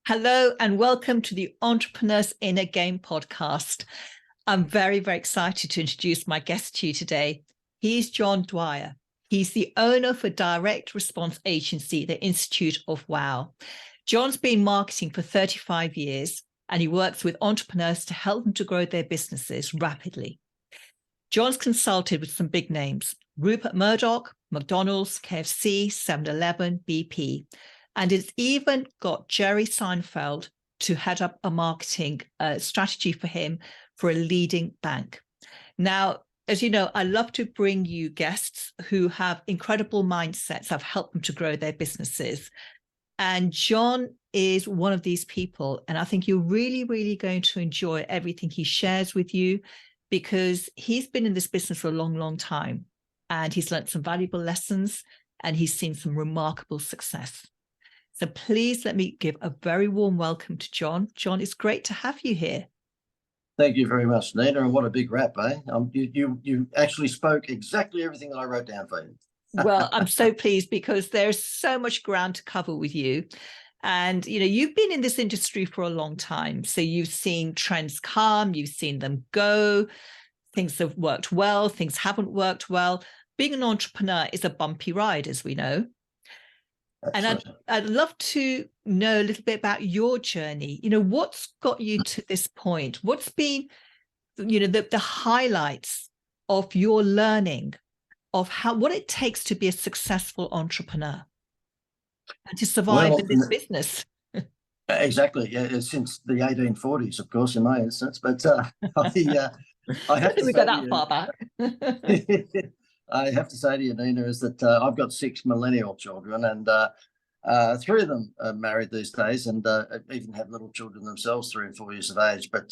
Hello and welcome to the Entrepreneur's Inner Game podcast. I'm very, very excited to introduce my guest to you today. He's John Dwyer. He's the owner for direct response agency, the Institute of Wow. John's been marketing for 35 years and he works with entrepreneurs to help them to grow their businesses rapidly. John's consulted with some big names: Rupert Murdoch, McDonalds, KFC, 7-Eleven, BP. And it's even got Jerry Seinfeld to head up a marketing strategy for him for a leading bank. Now, as you know, I love to bring you guests who have incredible mindsets. I've helped them to grow their businesses. And John is one of these people. And I think you're really, really going to enjoy everything he shares with you, because he's been in this business for a long, long time. And he's learned some valuable lessons and he's seen some remarkable success. So please let me give a very warm welcome to John. John, it's great to have you here. Thank you very much, Nina. And what a big rap, eh? You actually spoke exactly everything that I wrote down for you. Well, I'm so pleased because there's so much ground to cover with you. And, you know, you've been in this industry for a long time. So you've seen trends come, you've seen them go. Things have worked well, things haven't worked well. Being an entrepreneur is a bumpy ride, as we know. Absolutely. And I'd love to know a little bit about your journey. You know, what's got you to this point? What's been, you know, the highlights of your learning of what it takes to be a successful entrepreneur and to survive in this business? Exactly. Yeah, since the 1840s, of course, in my instance. But I have to we got that far back. I have to say to you, Nina, is that I've got 6 millennial children, and 3 of them are married these days, and even have little children themselves, 3 and 4 years of age. But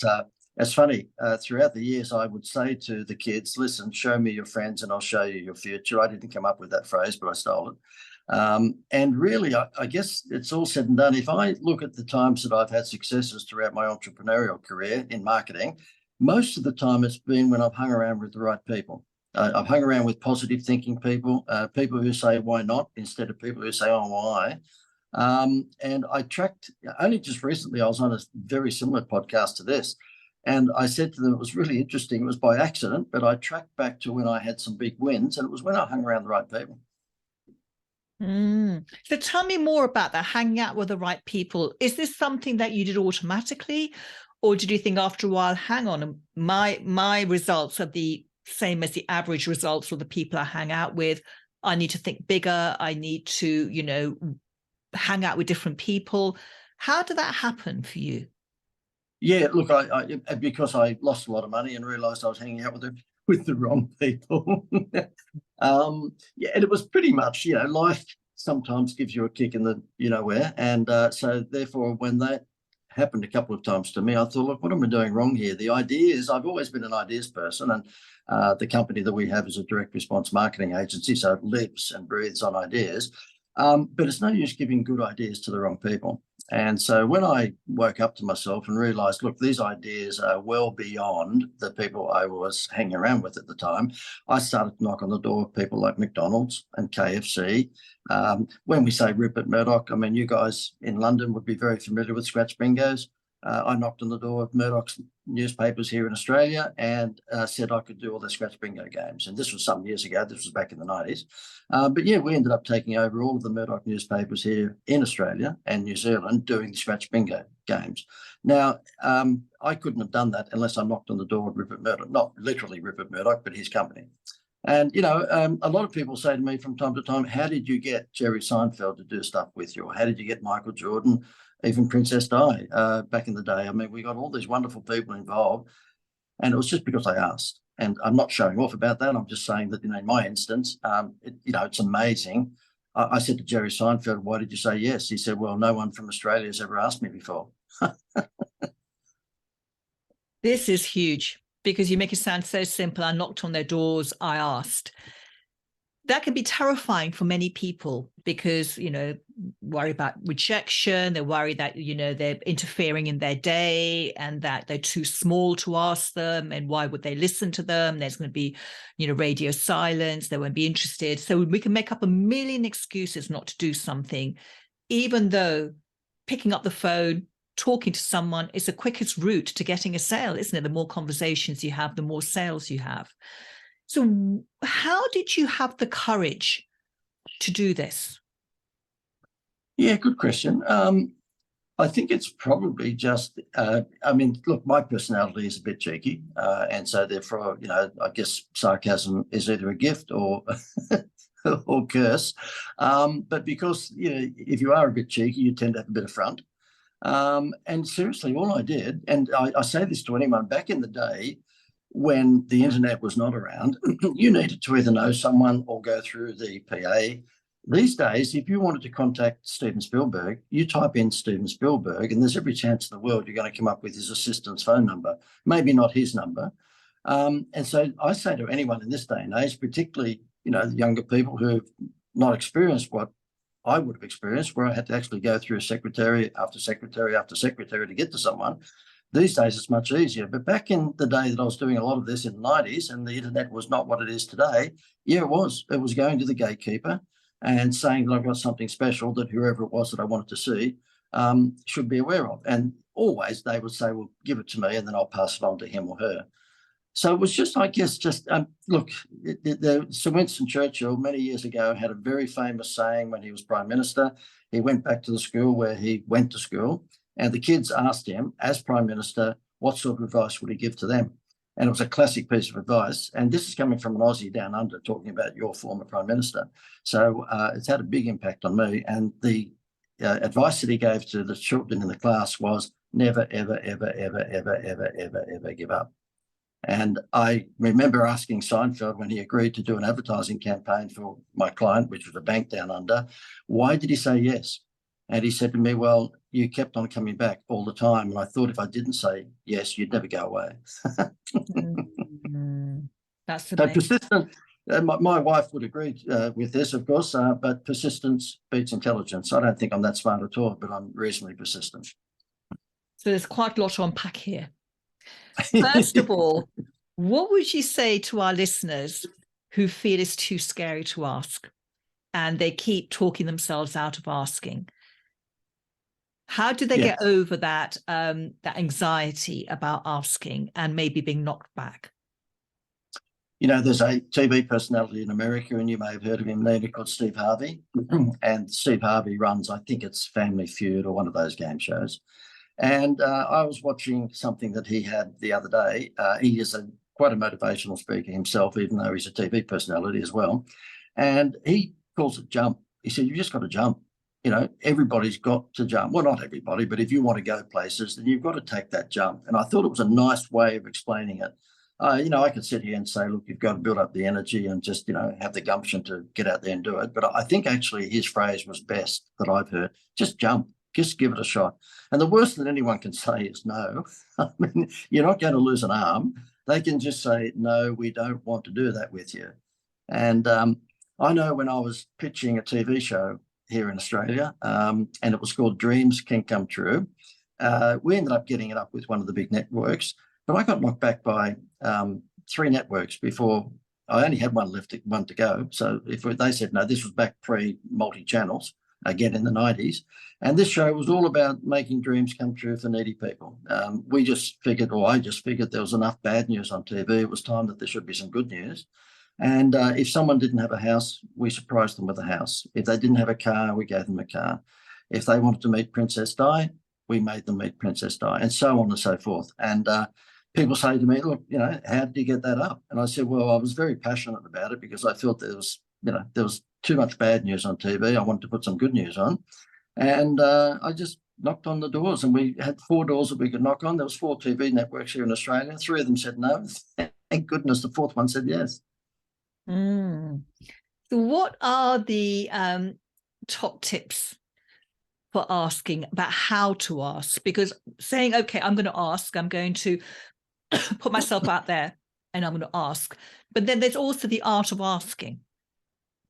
it's funny, throughout the years, I would say to the kids, listen, show me your friends and I'll show you your future. I didn't come up with that phrase, but I stole it. And really, I guess it's all said and done. If I look at the times that I've had successes throughout my entrepreneurial career in marketing, most of the time it's been when I've hung around with the right people. I've hung around with positive thinking people, people who say, why not, instead of people who say, oh, why? And I tracked, only just recently, I was on a very similar podcast to this. And I said to them, it was really interesting. It was by accident, but I tracked back to when I had some big wins, and it was when I hung around the right people. So tell me more about that, hanging out with the right people. Is this something that you did automatically? Or did you think after a while, hang on, my results are the same as the average results of the people I hang out with? I need to think bigger. I need to, you know, hang out with different people. How did that happen for you? Yeah, look, I because I lost a lot of money and realized I was hanging out with the wrong people. Yeah, and it was pretty much, you know, life sometimes gives you a kick in the you know where. And so therefore, when that happened a couple of times to me, I thought, look, what am I doing wrong here? The ideas, I've always been an ideas person, and the company that we have is a direct response marketing agency, so it lives and breathes on ideas. But it's no use giving good ideas to the wrong people. And so when I woke up to myself and realized, look, these ideas are well beyond the people I was hanging around with at the time, I started to knock on the door of people like McDonald's and KFC. When we say Rupert Murdoch, I mean, you guys in London would be very familiar with scratch bingos. I knocked on the door of Murdoch's newspapers here in Australia and said I could do all their scratch bingo games. And this was some years ago. This was back in the 90s. But yeah, we ended up taking over all of the Murdoch newspapers here in Australia and New Zealand doing the scratch bingo games. Now, I couldn't have done that unless I knocked on the door of Rupert Murdoch, not literally Rupert Murdoch, but his company. And, you know, a lot of people say to me from time to time, how did you get Jerry Seinfeld to do stuff with you? Or how did you get Michael Jordan, even Princess Di back in the day? I mean, we got all these wonderful people involved, and it was just because I asked. And I'm not showing off about that. I'm just saying that, you know, in my instance, you know, it's amazing. I said to Jerry Seinfeld, why did you say yes? He said, well, no one from Australia has ever asked me before. This is huge, because you make it sound so simple. I knocked on their doors, I asked. That can be terrifying for many people because, you know, worry about rejection. They worry that, you know, they're interfering in their day and that they're too small to ask them. And why would they listen to them? There's going to be, you know, radio silence. They won't be interested. So we can make up a million excuses not to do something, even though picking up the phone, talking to someone is the quickest route to getting a sale, isn't it? The more conversations you have, the more sales you have. So how did you have the courage to do this? Yeah, good question. I think it's probably just, look, my personality is a bit cheeky. And so therefore, I guess sarcasm is either a gift or or curse. But because, if you are a bit cheeky, you tend to have a bit of front. And seriously, all I did, and I say this to anyone, back in the day when the internet was not around, you needed to either know someone or go through the PA. These days, if you wanted to contact Steven Spielberg, you type in Steven Spielberg, and there's every chance in the world you're going to come up with his assistant's phone number, maybe not his number. And so I say to anyone in this day and age, particularly, the younger people who've not experienced what I would have experienced, where I had to actually go through secretary after secretary after secretary to get to someone. These days, it's much easier. But back in the day that I was doing a lot of this in the 90s, and the internet was not what it is today, yeah, it was. It was going to the gatekeeper and saying that I've got something special that whoever it was that I wanted to see should be aware of. And always they would say, well, give it to me, and then I'll pass it on to him or her. So it was just, I guess, look, Sir Winston Churchill many years ago had a very famous saying when he was Prime Minister. He went back to the school where he went to school, and the kids asked him, as Prime Minister, what sort of advice would he give to them? And it was a classic piece of advice. And this is coming from an Aussie down under talking about your former Prime Minister. So it's had a big impact on me. And the advice that he gave to the children in the class was never, ever, ever, ever, ever, ever, ever, ever give up. And I remember asking Seinfeld when he agreed to do an advertising campaign for my client, which was a bank down under, why did he say yes? And he said to me, well, you kept on coming back all the time. And I thought if I didn't say yes, you'd never go away. That's so amazing. persistent. My wife would agree with this, of course, but persistence beats intelligence. I don't think I'm that smart at all, but I'm reasonably persistent. So there's quite a lot to unpack here. First of all, what would you say to our listeners who feel it's too scary to ask and they keep talking themselves out of asking? How do they get over that anxiety about asking and maybe being knocked back? There's a TV personality in America, and you may have heard of him, Nina, called Steve Harvey. And Steve Harvey runs, I think it's Family Feud or one of those game shows. And I was watching something that he had the other day. He is quite a motivational speaker himself, even though he's a TV personality as well. And he calls it jump. He said, you just got to jump. Everybody's got to jump. Well, not everybody, but if you want to go places, then you've got to take that jump. And I thought it was a nice way of explaining it. I could sit here and say, look, you've got to build up the energy and just, have the gumption to get out there and do it. But I think actually his phrase was best that I've heard. Just jump. Just give it a shot. And the worst that anyone can say is no. I mean, you're not going to lose an arm. They can just say, no, we don't want to do that with you. And I know when I was pitching a TV show here in Australia, and it was called Dreams Can Come True, we ended up getting it up with one of the big networks, but I got knocked back by 3 networks before I only had one to go. So if they said no, this was back pre-multi-channels, again in the 90s. And this show was all about making dreams come true for needy people. I just figured there was enough bad news on TV. It was time that there should be some good news. And if someone didn't have a house, we surprised them with a house. If they didn't have a car, we gave them a car. If they wanted to meet Princess Di, we made them meet Princess Di, and so on and so forth. And people say to me, look, how did you get that up? And I said, well, I was very passionate about it because I felt there was too much bad news on TV. I wanted to put some good news on. And I just knocked on the doors, and we had 4 doors that we could knock on. There was 4 TV networks here in Australia. 3 of them said no. Thank goodness the 4th one said yes. So what are the top tips for asking, about how to ask? Because saying, okay, I'm going to ask, I'm going to put myself out there and I'm going to ask. But then there's also the art of asking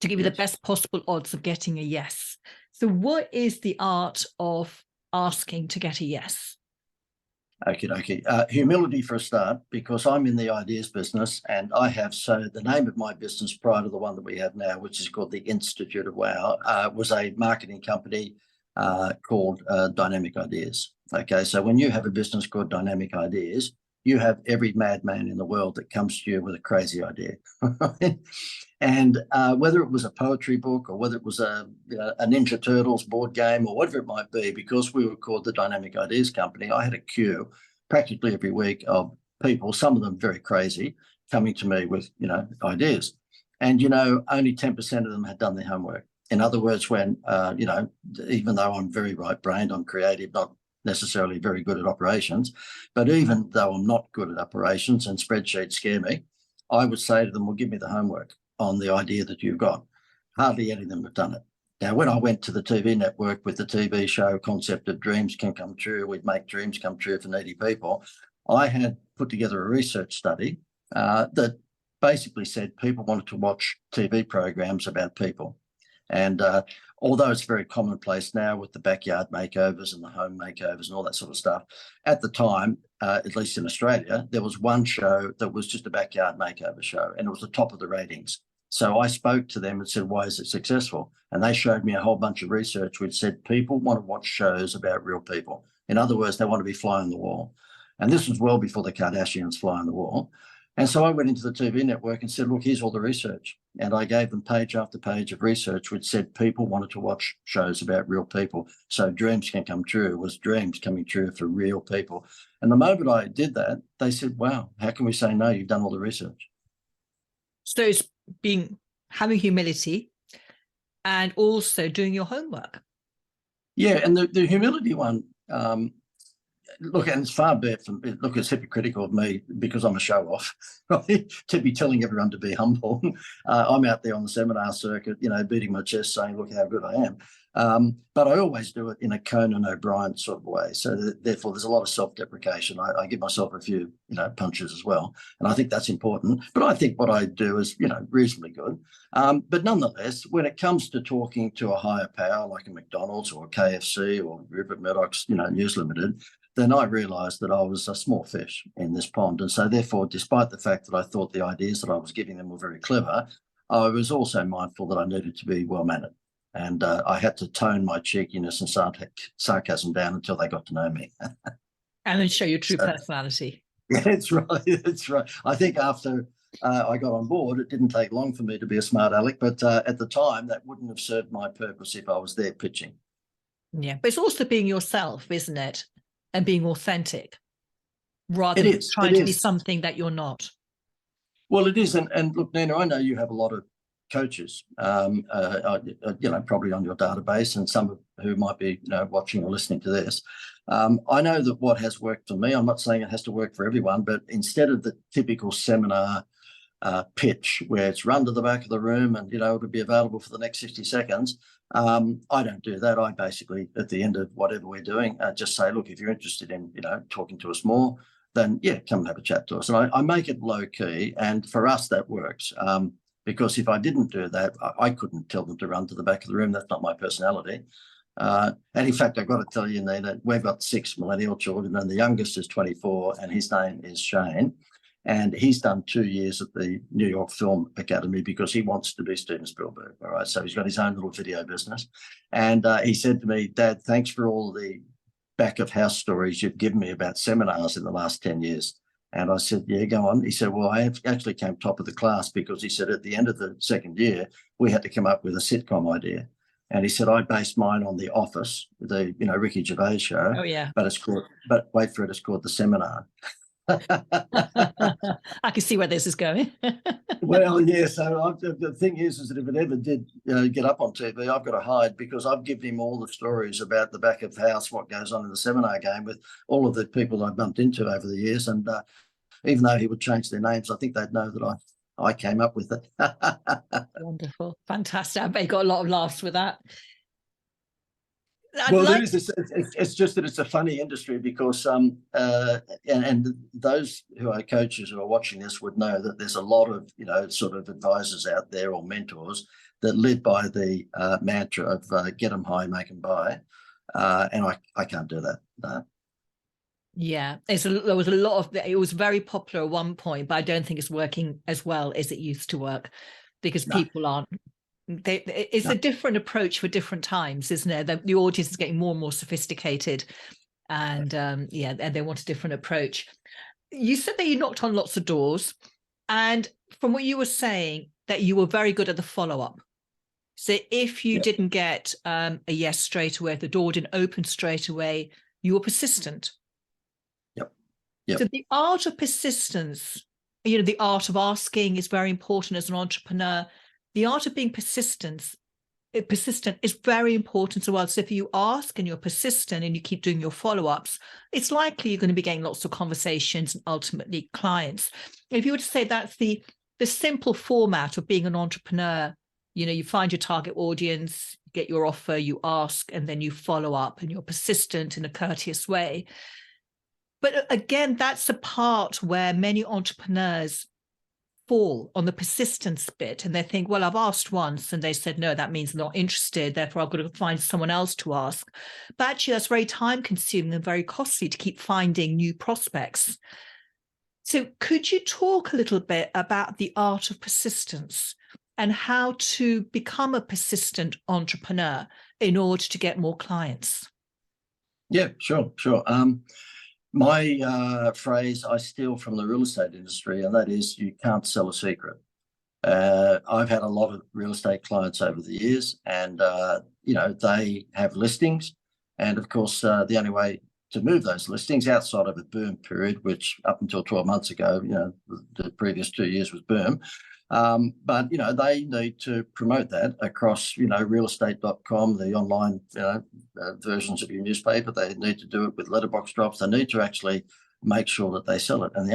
to give you the best possible odds of getting a yes. So what is the art of asking to get a yes? Okay. Humility for a start, because I'm in the ideas business, and the name of my business prior to the one that we have now, which is called the Institute of Wow, was a marketing company called Dynamic Ideas. Okay, so when you have a business called Dynamic Ideas, you have every madman in the world that comes to you with a crazy idea. And whether it was a poetry book or whether it was a Ninja Turtles board game or whatever it might be, because we were called the Dynamic Ideas Company, I had a queue practically every week of people, some of them very crazy, coming to me with, ideas. And, only 10% of them had done their homework. In other words, when, even though I'm very right-brained, I'm creative, not necessarily very good at operations, but even though I'm not good at operations and spreadsheets scare me, I would say to them, well, give me the homework on the idea that you've got. Hardly any of them have done it. Now, when I went to the TV network with the TV show concept of dreams can come true, we'd make dreams come true for needy people, I had put together a research study that basically said people wanted to watch TV programs about people. And although it's very commonplace now with the backyard makeovers and the home makeovers and all that sort of stuff, at the time, at least in Australia, there was one show that was just a backyard makeover show, and it was the top of the ratings. So I spoke to them and said, why is it successful? And they showed me a whole bunch of research which said people want to watch shows about real people. In other words, they want to be fly on the wall. And this was well before the Kardashians fly on the wall. And so I went into the TV network and said, look, here's all the research. And I gave them page after page of research which said people wanted to watch shows about real people. So dreams can come true was dreams coming true for real people. And the moment I did that, they said, wow, how can we say no? You've done all the research. So it's having humility and also doing your homework. Yeah, and the humility one, look, and it's far better from, look, it's hypocritical of me because I'm a show off, right? To be telling everyone to be humble. I'm out there on the seminar circuit, beating my chest saying, look how good I am. But I always do it in a Conan O'Brien sort of way. So therefore, there's a lot of self-deprecation. I give myself a few, punches as well. And I think that's important. But I think what I do is, reasonably good. But nonetheless, when it comes to talking to a higher power like a McDonald's or a KFC or Rupert Murdoch's, News Limited, then I realised that I was a small fish in this pond. And so therefore, despite the fact that I thought the ideas that I was giving them were very clever, I was also mindful that I needed to be well-mannered. And I had to tone my cheekiness and sarcasm down until they got to know me. And then show your true personality. That's right. That's right. I think after I got on board, it didn't take long for me to be a smart aleck. But at the time, that wouldn't have served my purpose if I was there pitching. Yeah. But it's also being yourself, isn't it? And being authentic rather than trying to be something that you're not. Well, it is. And look, Nina, I know you have a lot of coaches, probably on your database, and some who might be watching or listening to this. I know that what has worked for me, I'm not saying it has to work for everyone, but instead of the typical seminar pitch where it's run to the back of the room and, it'll be available for the next 60 seconds, I don't do that. I basically, at the end of whatever we're doing, just say, look, if you're interested in, talking to us more, then, yeah, come and have a chat to us. And I make it low key. And for us, that works. Because if I didn't do that, I couldn't tell them to run to the back of the room. That's not my personality. And in fact, I've got to tell you, Nina, we've got 6 millennial children, and the youngest is 24, and his name is Shane. And he's done 2 years at the New York Film Academy because he wants to be Steven Spielberg. All right. So he's got his own little video business. And he said to me, Dad, thanks for all the back of house stories you've given me about seminars in the last 10 years. And I said, yeah, go on. He said, well, I actually came top of the class because he said at the end of the second year, we had to come up with a sitcom idea. And he said, I based mine on The Office, the, Ricky Gervais show. Oh, yeah. But wait for it, it's called The Seminar. I can see where this is going. Well, yeah. So the thing is that if it ever did get up on TV, I've got to hide because I've given him all the stories about the back of the house, what goes on in the seminar game with all of the people I bumped into over the years. And even though he would change their names, I think they'd know that I came up with it. Wonderful. Fantastic. I bet you got a lot of laughs with that. It's just that it's a funny industry because and those who are coaches who are watching this would know that there's a lot of sort of advisors out there or mentors that live by the mantra of get them high, make them buy, and I can't do that. No. Yeah, there was a lot of it was very popular at one point, but I don't think it's working as well as it used to work because people aren't It's a different approach for different times, isn't it? The audience is getting more and more sophisticated, and and they want a different approach. You said that you knocked on lots of doors, and from what you were saying, that you were very good at the follow-up. So if you didn't get a yes straight away, if the door didn't open straight away, you were persistent. Yep. So the art of persistence, the art of asking is very important as an entrepreneur. The art of being persistent is very important as well. So if you ask and you're persistent and you keep doing your follow-ups, it's likely you're going to be getting lots of conversations and ultimately clients. If you were to say that's the simple format of being an entrepreneur, you find your target audience, get your offer, you ask, and then you follow up and you're persistent in a courteous way. But again, that's the part where many entrepreneurs fall on the persistence bit, and they think, well, I've asked once and they said no, that means I'm not interested, therefore I've got to find someone else to ask. But actually that's very time consuming and very costly to keep finding new prospects. So could you talk a little bit about the art of persistence and how to become a persistent entrepreneur in order to get more clients? Yeah, sure. My phrase I steal from the real estate industry, and that is, you can't sell a secret. I've had a lot of real estate clients over the years, and they have listings, and of course the only way to move those listings outside of a boom period, which up until 12 months ago, the previous 2 years was boom. But they need to promote that across realestate.com, the online versions of your newspaper. They need to do it with letterbox drops. They need to actually make sure that they sell it. And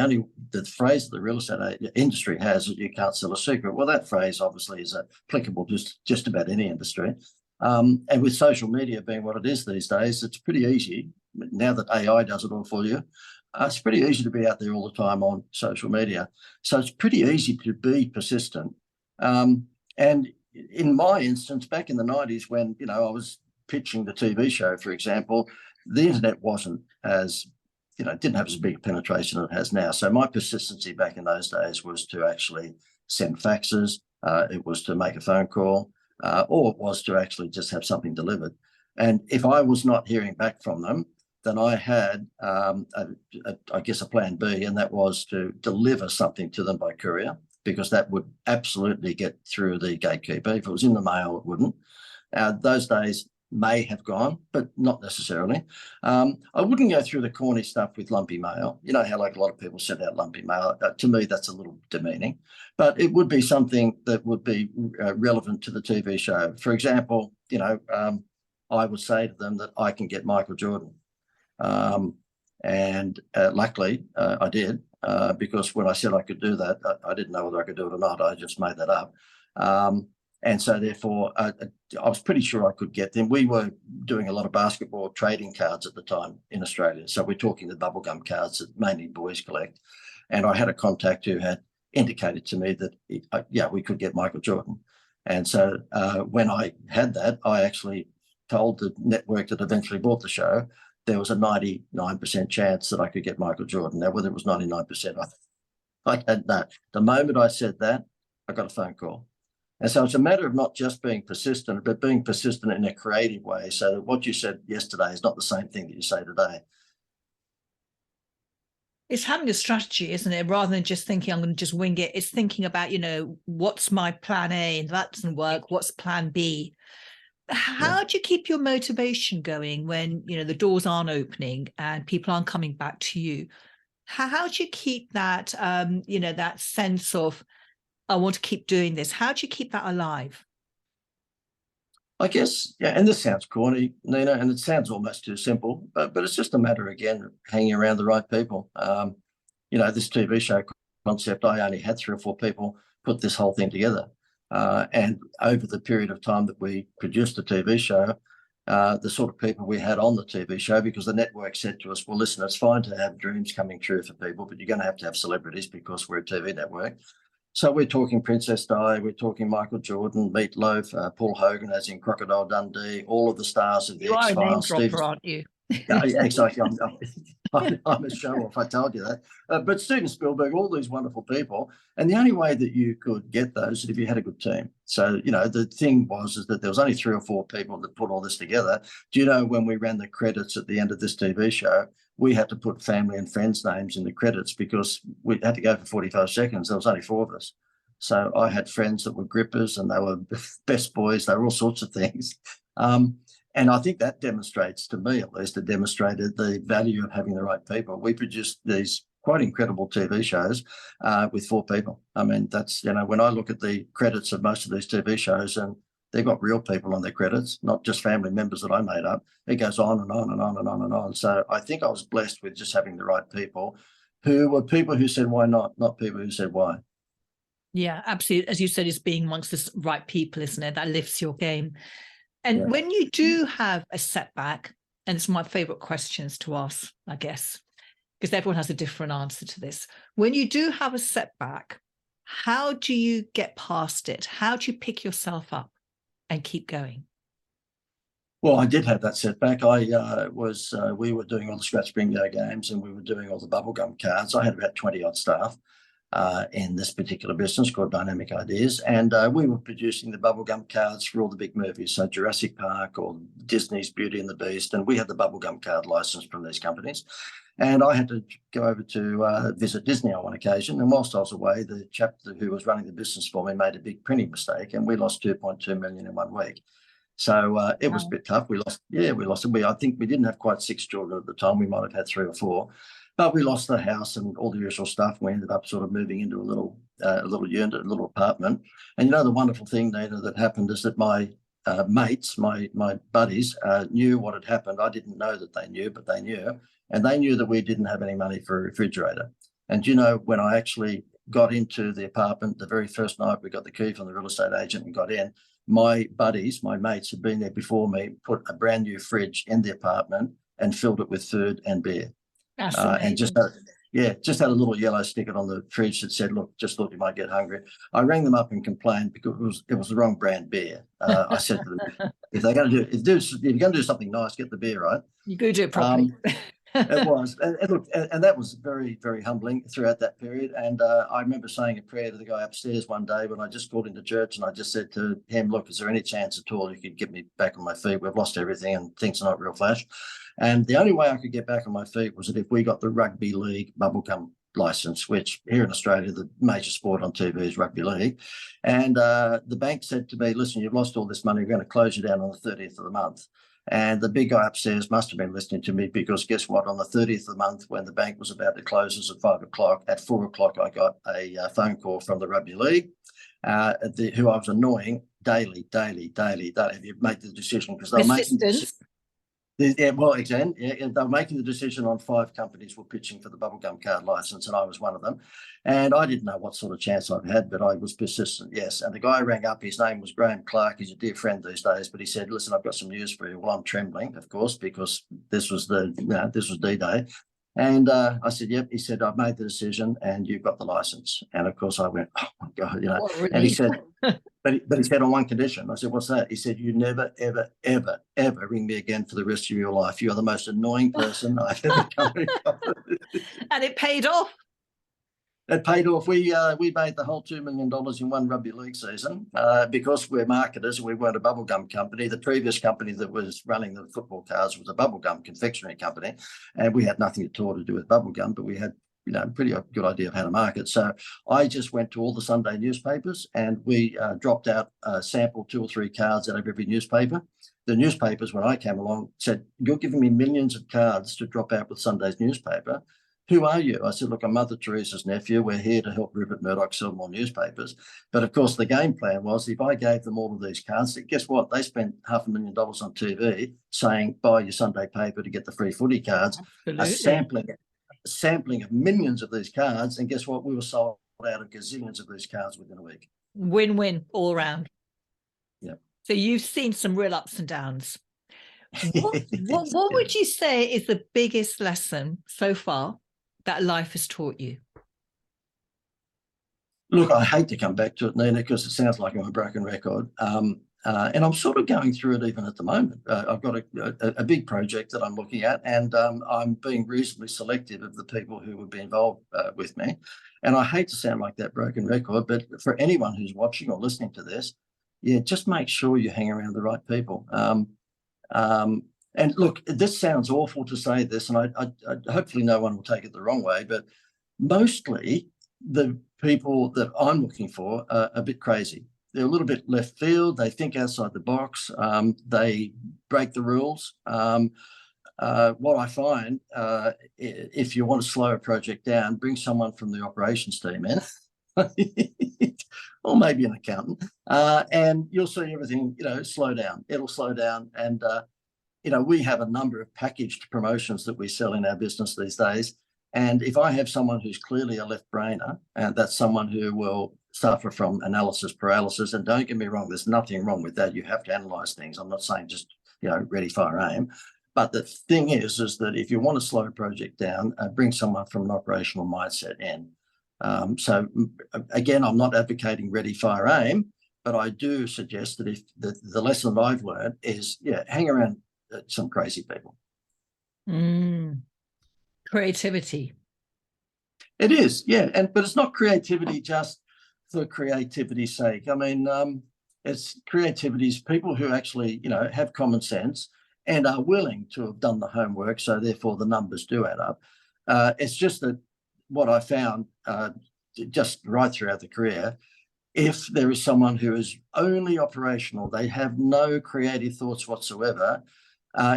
the phrase that the real estate industry has is, you can't sell a secret. Well, that phrase obviously is applicable to just about any industry. And with social media being what it is these days, it's pretty easy now that AI does it all for you. It's pretty easy to be out there all the time on social media. So it's pretty easy to be persistent. And in my instance, back in the 90s, when, I was pitching the TV show, for example, the internet wasn't as, didn't have as big a penetration as it has now. So my persistency back in those days was to actually send faxes. It was to make a phone call, or it was to actually just have something delivered. And if I was not hearing back from them, then I had, I guess, a plan B, and that was to deliver something to them by courier, because that would absolutely get through the gatekeeper. If it was in the mail, it wouldn't. Those days may have gone, but not necessarily. I wouldn't go through the corny stuff with lumpy mail. You know how a lot of people send out lumpy mail. To me, that's a little demeaning, but it would be something that would be relevant to the TV show. For example, I would say to them that I can get Michael Jordan. And luckily I did, because when I said I could do that, I didn't know whether I could do it or not. I just made that up. And so therefore I was pretty sure I could get them. We were doing a lot of basketball trading cards at the time in Australia. So we're talking the bubblegum cards that mainly boys collect. And I had a contact who had indicated to me that, we could get Michael Jordan. And so when I had that, I actually told the network that eventually bought the show, there was a 99% chance that I could get Michael Jordan. Now, whether it was 99%, I had that. The moment I said that, I got a phone call. And so it's a matter of not just being persistent, but being persistent in a creative way, so that what you said yesterday is not the same thing that you say today. It's having a strategy, isn't it? Rather than just thinking, I'm going to just wing it. It's thinking about, what's my plan A? And if that doesn't work, what's plan B? How do you keep your motivation going when, the doors aren't opening and people aren't coming back to you? How do you keep that, that sense of, I want to keep doing this? How do you keep that alive? I guess, and this sounds corny, Nina, and it sounds almost too simple, but it's just a matter, again, of hanging around the right people. This TV show concept, I only had 3 or 4 people put this whole thing together. And over the period of time that we produced the TV show, the sort of people we had on the TV show, because the network said to us, well, listen, it's fine to have dreams coming true for people, but you're going to have celebrities because we're a TV network. So we're talking Princess Di, we're talking Michael Jordan, Meat Loaf, Paul Hogan, as in Crocodile Dundee, all of the stars of the X-Files. You are a name dropper, aren't you? Yeah, exactly. I'm a show-off, I told you that. But Steven Spielberg, all these wonderful people, and the only way that you could get those is if you had a good team. So, the thing is that there was only 3 or 4 people that put all this together. Do you know when we ran the credits at the end of this TV show, we had to put family and friends' names in the credits because we had to go for 45 seconds. There was only 4 of us. So I had friends that were grippers and they were best boys. They were all sorts of things. And I think that demonstrates, to me at least, it demonstrated the value of having the right people. We produced these quite incredible TV shows with 4 people. I mean, that's, when I look at the credits of most of these TV shows, and they've got real people on their credits, not just family members that I made up. It goes on and on and on and on and on. So I think I was blessed with just having the right people who were people who said, why not people who said why. Yeah, absolutely. As you said, it's being amongst the right people, isn't it? That lifts your game. And when you do have a setback, and it's my favorite questions to ask, I guess, because everyone has a different answer to this. When you do have a setback, how do you get past it? How do you pick yourself up and keep going? Well, I did have that setback. We were doing all the scratch bingo games and we were doing all the bubblegum cards. I had about 20 odd staff in this particular business called Dynamic Ideas. And we were producing the bubblegum cards for all the big movies. So Jurassic Park or Disney's Beauty and the Beast. And we had the bubblegum card license from these companies. And I had to go over to visit Disney on one occasion. And whilst I was away, the chap who was running the business for me made a big printing mistake and we lost 2.2 million in 1 week. So it was a bit tough. We lost. I think we didn't have quite 6 children at the time. We might have had 3 or 4. But we lost the house and all the usual stuff. We ended up sort of moving into a little unit, a little apartment. And the wonderful thing, Nina, that happened is that my mates, my buddies, knew what had happened. I didn't know that they knew, but they knew. And they knew that we didn't have any money for a refrigerator. And when I actually got into the apartment, the very first night we got the key from the real estate agent and got in, my buddies, my mates had been there before me, put a brand new fridge in the apartment and filled it with food and beer. And just had a little yellow sticker on the fridge that said, "Look, just thought you might get hungry." I rang them up and complained because it was the wrong brand beer. I said to them, if you're going to do something nice, get the beer right. You go do it properly. It was, and look, and that was very, very humbling throughout that period. And I remember saying a prayer to the guy upstairs one day when I just called into church, and I just said to him, "Look, is there any chance at all you could get me back on my feet? We've lost everything, and things are not real flash." And the only way I could get back on my feet was that if we got the rugby league bubblegum license, which here in Australia, the major sport on TV is rugby league. And the bank said to me, "Listen, you've lost all this money. We're going to close you down on the 30th of the month." And the big guy upstairs must have been listening to me because guess what? On the 30th of the month, when the bank was about to close us at 5 o'clock, at 4 o'clock, I got a phone call from the rugby league, who I was annoying daily. Have you made the decision? Because they were making the decision. Yeah, well, exactly. Yeah, they were making the decision on 5 companies were pitching for the bubblegum card license, and I was one of them. And I didn't know what sort of chance I'd had, but I was persistent, yes. And the guy rang up, his name was Graham Clark. He's a dear friend these days, but he said, "Listen, I've got some news for you." Well, I'm trembling, of course, because this was D-Day. And I said, "Yep." He said, "I've made the decision and you've got the license." And of course I went, "Oh my God," and he said, but he said on one condition. I said, "What's that?" He said, "You never, ever, ever, ever ring me again for the rest of your life. You are the most annoying person I've ever come in contact with." And it paid off. It paid off. We made the whole $2 million in one rugby league season because we're marketers and we weren't a bubblegum company. The previous company that was running the football cards was a bubblegum confectionery company, and we had nothing at all to do with bubblegum, but we had pretty good idea of how to market. So I just went to all the Sunday newspapers and we dropped out sample 2 or 3 cards out of every newspaper. The newspapers, when I came along, said, "You're giving me millions of cards to drop out with Sunday's newspaper. Who are you?" I said, "Look, I'm Mother Teresa's nephew. We're here to help Rupert Murdoch sell more newspapers." But of course, the game plan was if I gave them all of these cards, guess what? They spent $500,000 on TV saying, "Buy your Sunday paper to get the free footy cards." Absolutely. A sampling of millions of these cards. And guess what? We were sold out of gazillions of these cards within a week. Win-win all around. Yeah. So you've seen some real ups and downs. What would you say is the biggest lesson so far that life has taught you? Look, I hate to come back to it, Nina, because it sounds like I'm a broken record. And I'm sort of going through it even at the moment. I've got a big project that I'm looking at, and I'm being reasonably selective of the people who would be involved with me. And I hate to sound like that broken record, but for anyone who's watching or listening to this, yeah, just make sure you hang around the right people. And look, this sounds awful to say this, and I hopefully no one will take it the wrong way, but mostly the people that I'm looking for are a bit crazy. They're a little bit left field. They think outside the box. They break the rules. What I find, if you want to slow a project down, bring someone from the operations team in, or maybe an accountant, and you'll see everything, slow down. It'll slow down. And, we have a number of packaged promotions that we sell in our business these days. And if I have someone who's clearly a left brainer, and that's someone who will suffer from analysis paralysis, and don't get me wrong, there's nothing wrong with that. You have to analyze things. I'm not saying just, ready, fire, aim. But the thing is that if you want to slow a project down, bring someone from an operational mindset in. So again, I'm not advocating ready, fire, aim, but I do suggest that if the lesson that I've learned is, hang around some crazy people. Creativity. It is, yeah. But it's not creativity just for creativity's sake. I mean, it's creativity's people who actually, have common sense and are willing to have done the homework. So therefore the numbers do add up. It's just that what I found just right throughout the career, if there is someone who is only operational, they have no creative thoughts whatsoever.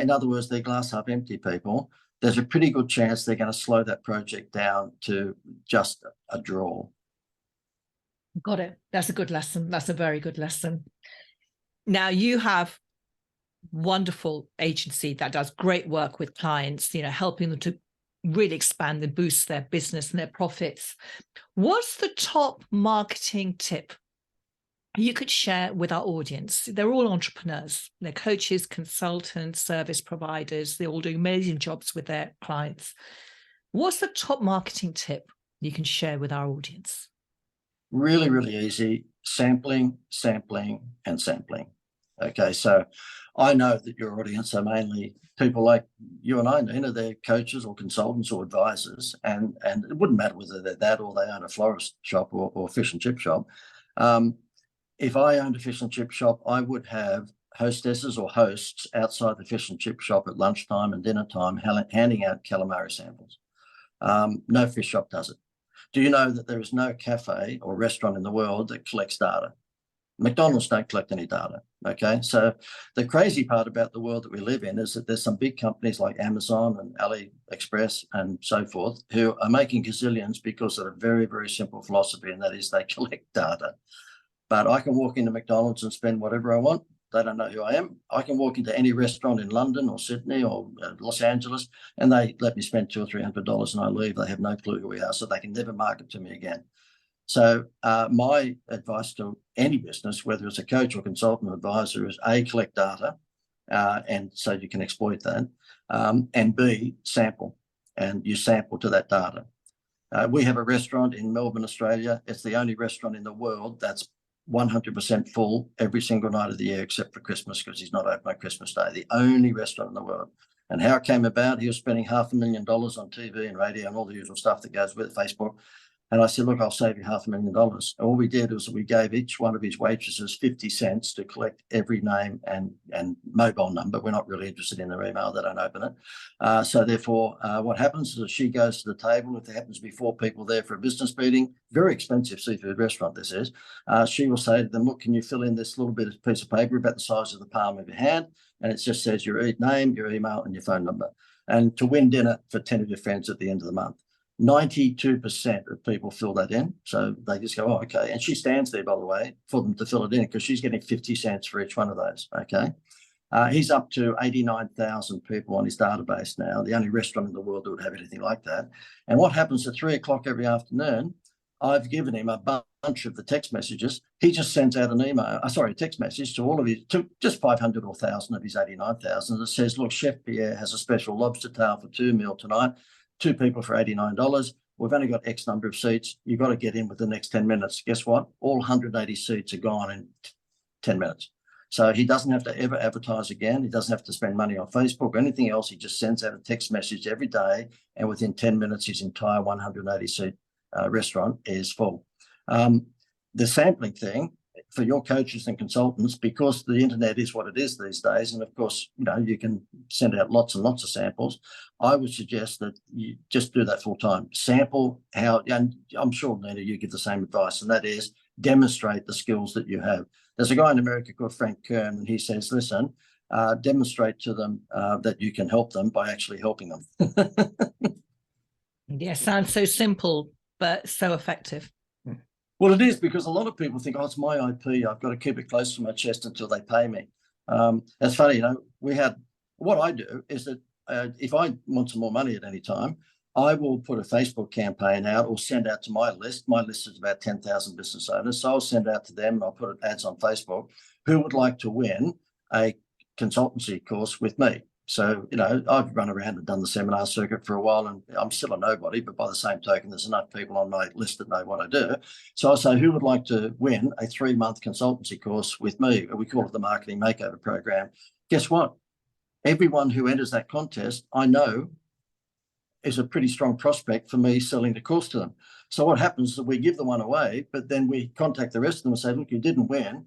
In other words, they're glass half empty people. There's a pretty good chance they're going to slow that project down to just a draw. Got it. That's a good lesson. That's a very good lesson. Now you have wonderful agency that does great work with clients, helping them to really expand and boost their business and their profits. What's the top marketing tip you could share with our audience? They're all entrepreneurs. They're coaches, consultants, service providers. They're all doing amazing jobs with their clients. What's the top marketing tip you can share with our audience? Really, really easy. Sampling, sampling, and sampling. Okay, so I know that your audience are mainly people like you and I, Nina. They're coaches or consultants or advisors, and it wouldn't matter whether they're that or they own a florist shop or fish and chip shop. If I owned a fish and chip shop, I would have hostesses or hosts outside the fish and chip shop at lunchtime and dinner time handing out calamari samples. No fish shop does it. Do you know that there is no cafe or restaurant in the world that collects data? McDonald's don't collect any data, okay? So the crazy part about the world that we live in is that there's some big companies like Amazon and AliExpress and so forth who are making gazillions because of a very, very simple philosophy, and that is they collect data. But I can walk into McDonald's and spend whatever I want. They don't know who I am. I can walk into any restaurant in London or Sydney or Los Angeles, and they let me spend $200 or $300 and I leave. They have no clue who we are, so they can never market to me again. So my advice to any business, whether it's a coach or consultant or advisor, is A, collect data, and so you can exploit that, and B, sample, and you sample to that data. We have a restaurant in Melbourne, Australia. It's the only restaurant in the world that's 100% full every single night of the year except for Christmas, because he's not open on Christmas Day. The only restaurant in the world. And how it came about, he was spending $500,000 on TV and radio and all the usual stuff that goes with Facebook. And I said, look, I'll save you $500,000. All we did was we gave each one of his waitresses 50 cents to collect every name and mobile number. We're not really interested in their email. They don't open it. So therefore, what happens is that she goes to the table. If there happens to be 4 people there for a business meeting, very expensive seafood restaurant this is, she will say to them, look, can you fill in this little bit of piece of paper about the size of the palm of your hand? And it just says your name, your email, and your phone number. And to win dinner for 10 of your friends at the end of the month. 92% of people fill that in. So they just go, oh, okay. And she stands there, by the way, for them to fill it in because she's getting 50 cents for each one of those. Okay. He's up to 89,000 people on his database now, the only restaurant in the world that would have anything like that. And what happens at 3 o'clock every afternoon, I've given him a bunch of the text messages. He just sends out a text message to all of his, to just 500 or 1,000 of his 89,000 that says, look, Chef Pierre has a special lobster tail for 2 meal tonight. 2 people for $89. We've only got X number of seats. You've got to get in with the next 10 minutes. Guess what? All 180 seats are gone in 10 minutes. So he doesn't have to ever advertise again. He doesn't have to spend money on Facebook or anything else. He just sends out a text message every day, and within 10 minutes, his entire 180-seat restaurant is full. The sampling thing for your coaches and consultants, because the internet is what it is these days, and of course, you can send out lots and lots of samples. I would suggest that you just do that full time. Sample how, and I'm sure, Nina, you give the same advice, and that is demonstrate the skills that you have. There's a guy in America called Frank Kern, and he says, listen, demonstrate to them that you can help them by actually helping them. Yeah, sounds so simple, but so effective. Well, it is, because a lot of people think, oh, it's my IP. I've got to keep it close to my chest until they pay me. That's funny. What I do is that if I want some more money at any time, I will put a Facebook campaign out or send out to my list. My list is about 10,000 business owners. So I'll send out to them, and I'll put ads on Facebook. Who would like to win a consultancy course with me? So, I've run around and done the seminar circuit for a while, and I'm still a nobody, but by the same token, there's enough people on my list that know what I do. So I say, who would like to win a 3-month consultancy course with me? We call it the Marketing Makeover Program. Guess what? Everyone who enters that contest, I know, is a pretty strong prospect for me selling the course to them. So what happens is that we give the one away, but then we contact the rest of them and say, look, you didn't win,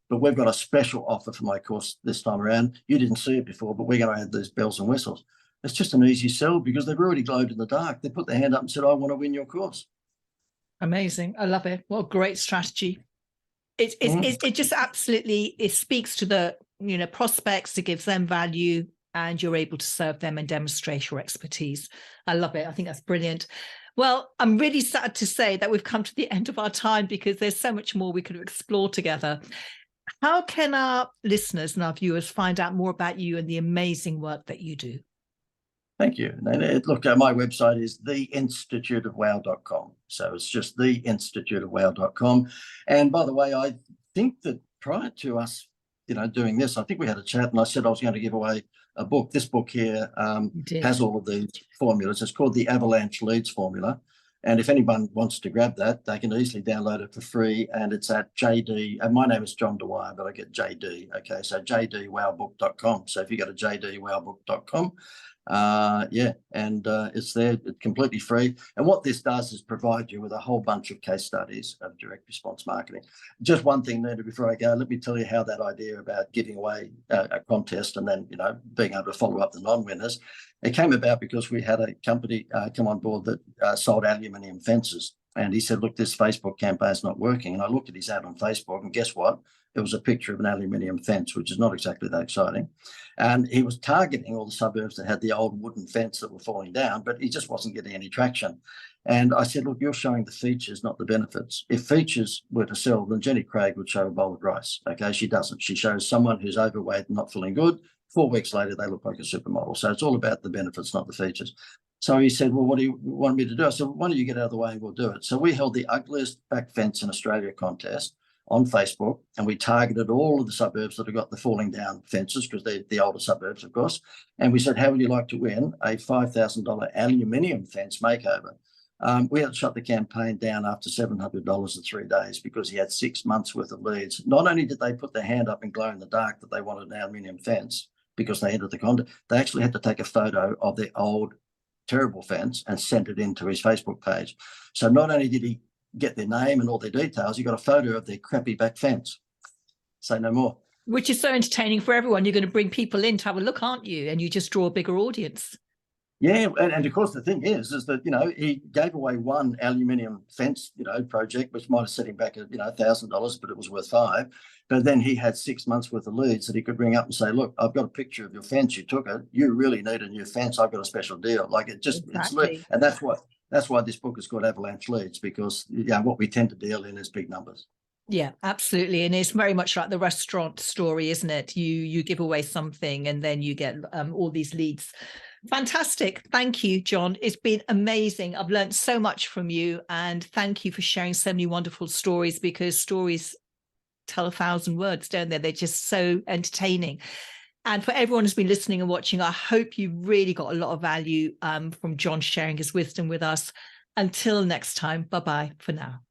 but we've got a special offer for my course this time around. You didn't see it before, but we're going to add these bells and whistles. It's just an easy sell, because they've already glowed in the dark. They put their hand up and said, I want to win your course. Amazing. I love it. What a great strategy. It just absolutely, it speaks to the, prospects. It gives them value, and you're able to serve them and demonstrate your expertise. I love it. I think that's brilliant. Well, I'm really sad to say that we've come to the end of our time, because there's so much more we could explore together. How can our listeners and our viewers find out more about you and the amazing work that you do? Thank you. And look, my website is theinstituteofwow.com. So it's just theinstituteofwow.com. And by the way, I think that prior to us, doing this, I think we had a chat, and I said I was going to give away a book. This book here has all of these formulas. It's called the Avalanche Leads Formula. And if anyone wants to grab that, they can easily download it for free. And it's at JD. And my name is John Dwyer, but I get JD. Okay, so jdwowbook.com. So if you go to jdwowbook.com, it's there. It's completely free. And what this does is provide you with a whole bunch of case studies of direct response marketing. Just one thing, Nina, before I go, let me tell you how that idea about giving away a contest and then, being able to follow up the non-winners, it came about because we had a company come on board that sold aluminium fences. And he said, look, this Facebook campaign is not working. And I looked at his ad on Facebook, and guess what? It was a picture of an aluminium fence, which is not exactly that exciting. And he was targeting all the suburbs that had the old wooden fence that were falling down, but he just wasn't getting any traction. And I said, look, you're showing the features, not the benefits. If features were to sell, then Jenny Craig would show a bowl of rice. Okay, she doesn't. She shows someone who's overweight and not feeling good. 4 weeks later, they look like a supermodel. So it's all about the benefits, not the features. So he said, well, what do you want me to do? I said, well, why don't you get out of the way and we'll do it. So we held the ugliest back fence in Australia contest on Facebook, and we targeted all of the suburbs that have got the falling down fences, because they're the older suburbs, of course. And we said, how would you like to win a $5,000 aluminium fence makeover? We had to shut the campaign down after $700 in 3 days, because he had 6 months worth of leads. Not only did they put their hand up and glow in the dark that they wanted an aluminium fence because they entered the contest, they actually had to take a photo of their old terrible fence and sent it into his Facebook page. So not only did he get their name and all their details, you got a photo of their crappy back fence. Say no more. Which is so entertaining for everyone. You're going to bring people in to have a look, aren't you? And you just draw a bigger audience. Yeah, and of course the thing is that he gave away one aluminium fence project, which might have set him back at $1,000, but it was worth $5,000. But then he had 6 months worth of leads that he could bring up and say, look, I've got a picture of your fence, you took it, you really need a new fence, I've got a special deal. Like it just exactly. And that's why this book is called Avalanche Leads, because what we tend to deal in is big numbers. Yeah, absolutely. And it's very much like the restaurant story, isn't it? You give away something and then you get all these leads. Fantastic. Thank you, John. It's been amazing. I've learned so much from you, and thank you for sharing so many wonderful stories, because stories tell 1,000 words, don't they? They're just so entertaining. And for everyone who's been listening and watching, I hope you really got a lot of value from John sharing his wisdom with us. Until next time, bye-bye for now.